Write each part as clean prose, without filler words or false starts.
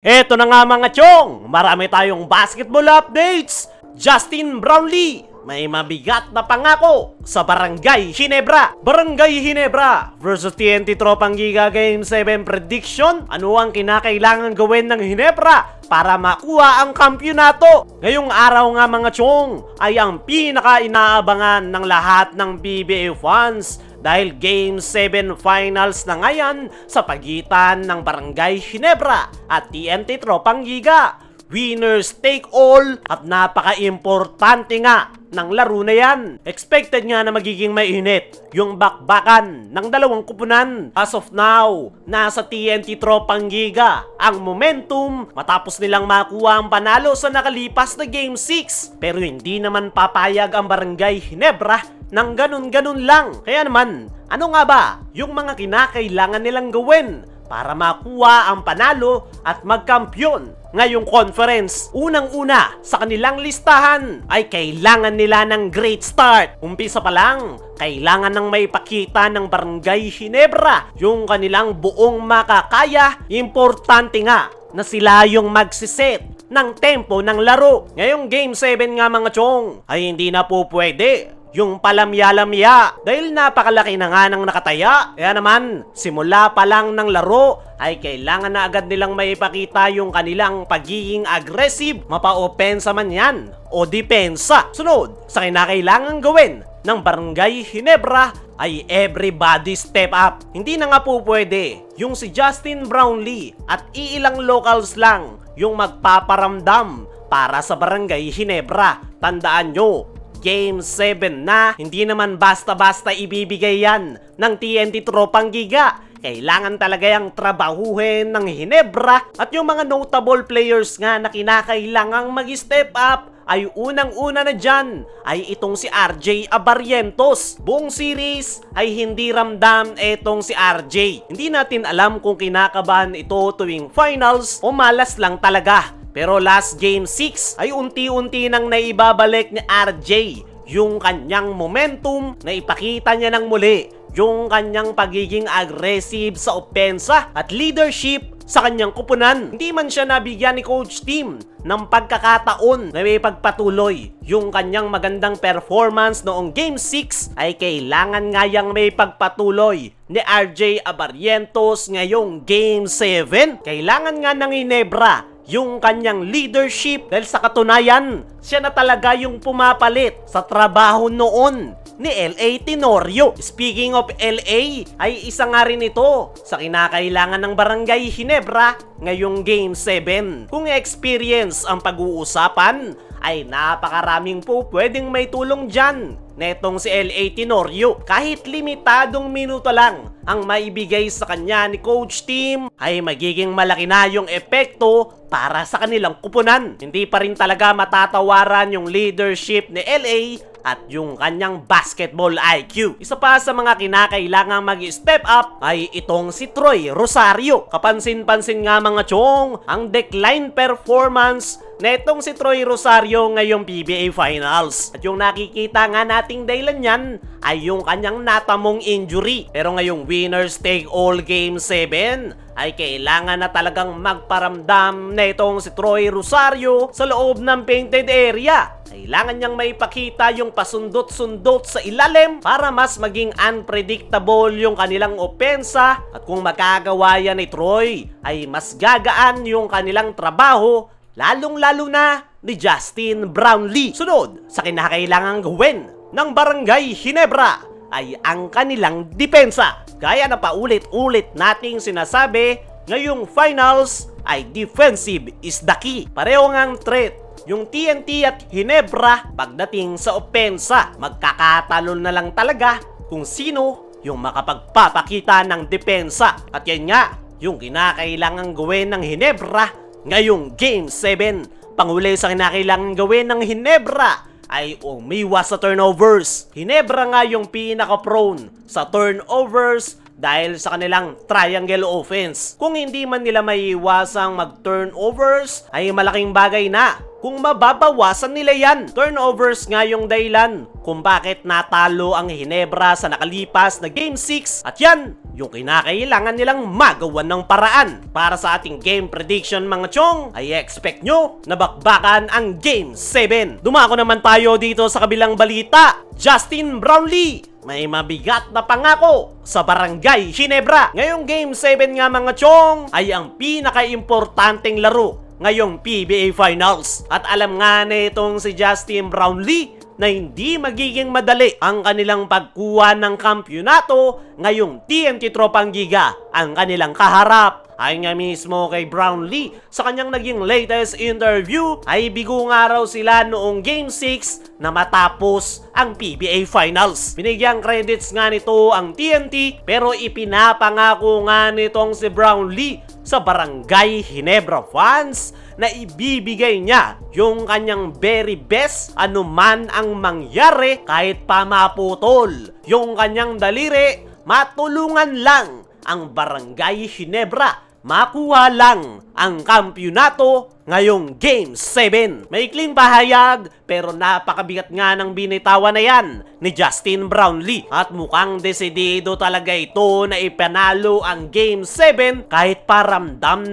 Eto na nga mga chong, marami tayong basketball updates. Justin Brownlee may mabigat na pangako sa Barangay Ginebra. Barangay Ginebra versus TNT Tropang Giga Game 7 prediction. Ano ang kinakailangan gawin ng Ginebra para makuha ang kampyonato? Ngayong araw nga mga chong ay ang pinaka-inaabangan ng lahat ng PBA fans dahil Game 7 Finals na ngayon sa pagitan ng Barangay Ginebra at TNT Tropang Giga. Winners take all at napaka-importante nga ng laro na yan. Expected nga na magiging mainit yung bakbakan ng dalawang kupunan. As of now, nasa TNT Tropang Giga ang momentum matapos nilang makuha ang panalo sa nakalipas na Game 6. Pero hindi naman papayag ang Barangay Ginebra nang ganun-ganun lang. Kaya naman, ano nga ba yung mga kinakailangan nilang gawin para makuha ang panalo at magkampyon ngayong conference? Unang-una sa kanilang listahan ay kailangan nila ng great start. Umpisa pa lang, kailangan nang maipakita ng Barangay Ginebra yung kanilang buong makakaya. Importante nga na sila yung magsiset ng tempo ng laro. Ngayong Game 7 nga mga chong ay hindi na po pwede yung palamya-lamya dahil napakalaki na nga ng nakataya. Kaya naman, simula pa lang ng laro ay kailangan na agad nilang maipakita yung kanilang pagiging aggressive, mapa-opensa man yan o depensa. Sunod sa kinakailangan gawin ng Barangay Ginebra ay everybody step up. Hindi na nga po pwede yung si Justin Brownlee at iilang locals lang yung magpaparamdam para sa Barangay Ginebra. Tandaan nyo, Game 7 na, hindi naman basta-basta ibibigay yan ng TNT Tropang Giga. Kailangan talaga yung trabahuhin ng Ginebra. At yung mga notable players nga na kinakailangang mag-step up ay unang-una na dyan ay itong si RJ Abarrientos. Buong series ay hindi ramdam itong si RJ. Hindi natin alam kung kinakabahan ito tuwing finals o malas lang talaga. Pero last Game 6 ay unti-unti nang naibabalik ni RJ yung kanyang momentum, na ipakita niya ng muli yung kanyang pagiging aggressive sa opensa at leadership sa kanyang kupunan. Hindi man siya nabigyan ni Coach Tim ng pagkakataon na may pagpatuloy yung kanyang magandang performance noong Game 6, ay kailangan nga yang may pagpatuloy ni RJ Abarrientos ngayong Game 7. Kailangan nga ng Ginebra yung kanyang leadership dahil sa katunayan, siya na talaga yung pumapalit sa trabaho noon ni LA Tenorio. Speaking of LA, ay isa nga rin ito sa kinakailangan ng Barangay Ginebra ngayong Game 7. Kung experience ang pag-uusapan, ay napakaraming po pwedeng may tulong dyan netong si LA Tenorio. Kahit limitadong minuto lang ang maibigay sa kanya ni Coach Tim, ay magiging malaki na yung epekto para sa kanilang kupunan. Hindi pa rin talaga matatawaran yung leadership ni LA at yung kanyang basketball IQ. Isa pa sa mga kinakailangang mag-step up ay itong si Troy Rosario. Kapansin-pansin nga mga chong ang decline performance netong si Troy Rosario ngayong PBA Finals. At yung nakikita nga nating dahilan yan ay yung kanyang natamong injury. Pero ngayong winners take all Game 7 ay kailangan na talagang magparamdam netong si Troy Rosario sa loob ng painted area. Kailangan niyang maipakita yung pasundot-sundot sa ilalim para mas maging unpredictable yung kanilang opensa. At kung magagawa yan ni Troy, ay mas gagaan yung kanilang trabaho, lalong-lalo na ni Justin Brownlee. Sunod sa kinakailangang gawin ng Barangay Ginebra ay ang kanilang depensa. Gaya na paulit-ulit nating sinasabi, ngayong finals ay defensive is the key. Pareho ngang threat yung TNT at Ginebra pagdating sa opensa. Magkakatalon na lang talaga kung sino yung makapagpapakita ng depensa. At yan nga yung kinakailangang gawin ng Ginebra ngayong Game 7. Panghuli sa kinakailangan gawin ng Ginebra ay umiwas sa turnovers. Ginebra nga yung pinaka-prone sa turnovers dahil sa kanilang triangle offense. Kung hindi man nila maiiwasang mag-turnovers, ay malaking bagay na kung mababawasan nila yan. Turnovers nga yung dahilan kung bakit natalo ang Ginebra sa nakalipas na Game 6 at yan yung kinakailangan nilang magawan ng paraan. Para sa ating game prediction mga chong, ay expect nyo na bakbakan ang Game 7. Dumako naman tayo dito sa kabilang balita. Justin Brownlee may mabigat na pangako sa Barangay Ginebra. Ngayong Game 7 nga mga chong ay ang pinaka-importanteng laro ngayong PBA Finals. At alam nga na itong si Justin Brownlee na hindi magiging madali ang kanilang pagkuha ng kampyonato ngayong TNT Tropang Giga ang kanilang kaharap. Ayon nga mismo kay Brownlee, sa kanyang naging latest interview ay bigo nga raw sila noong Game 6 na matapos ang PBA Finals. Binigyang credits nga nito ang TNT pero ipinapangako nga nitong si Brownlee sa Barangay Ginebra fans na ibibigay niya yung kanyang very best anuman ang mangyari kahit pa maputol yung kanyang daliri, matulungan lang ang Barangay Ginebra makuha lang ang kampyonato ngayong Game 7. Maikling pahayag pero napakabigat nga ng binitawan na yan ni Justin Brownlee at mukhang desidido talaga ito na ipanalo ang Game 7 kahit pa ramdam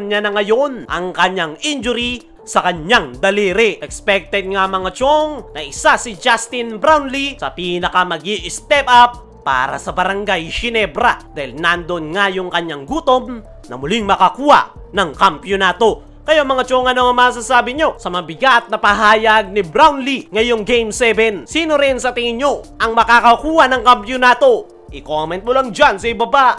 niya na ngayon ang kanyang injury sa kanyang daliri. Expected nga mga chong na isa si Justin Brownlee sa pinaka magi-step up para sa Barangay Ginebra dahil nandun nga yung kanyang gutom na muling makakuha ng kampyonato. Kaya mga chong, ano ang masasabi nyo sa mabigat na pahayag ni Brownlee ngayong Game 7? Sino rin sa tingin nyo ang makakakuha ng kampyonato? I-comment mo lang dyan sa ibaba.